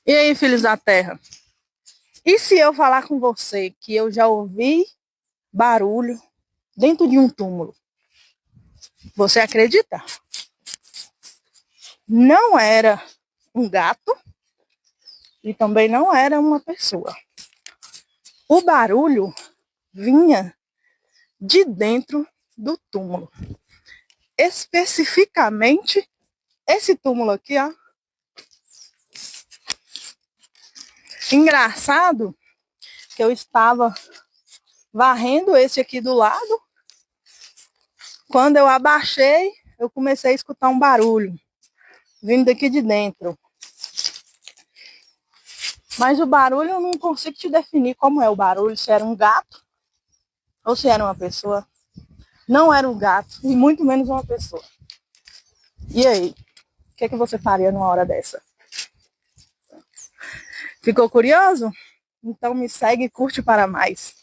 E aí, filhos da terra? E se eu falar com você que eu já ouvi barulho dentro de um túmulo? Você acredita? Não era um gato e também não era uma pessoa. O barulho vinha de dentro do túmulo. Especificamente esse túmulo aqui, ó. Engraçado que eu estava varrendo esse aqui do lado. Quando eu abaixei, eu comecei a escutar um barulho vindo daqui de dentro. Mas o barulho eu não consigo te definir como é o barulho, se era um gato ou se era uma pessoa. Não era um gato e muito menos uma pessoa. E aí? O que você faria numa hora dessa? Ficou curioso? Então me segue e curte para mais.